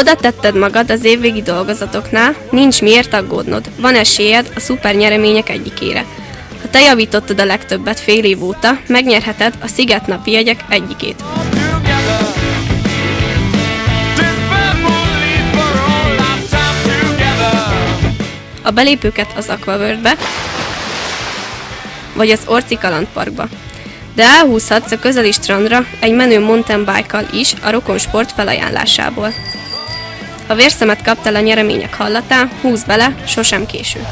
Oda tetted magad az évvégi dolgozatoknál, nincs miért aggódnod, van esélyed a szuper nyeremények egyikére. Ha te javítottad a legtöbbet fél év óta, megnyerheted a Szigetnapi jegyek egyikét. A belépőket az Aquaworld-be, vagy az Orci kalandparkba. De elhúzhatsz a közeli strandra egy menő mountain bike-kal is a Rokon Sport felajánlásából. Ha vérszemet kaptál a nyeremények hallatán, húzd bele, sosem késő.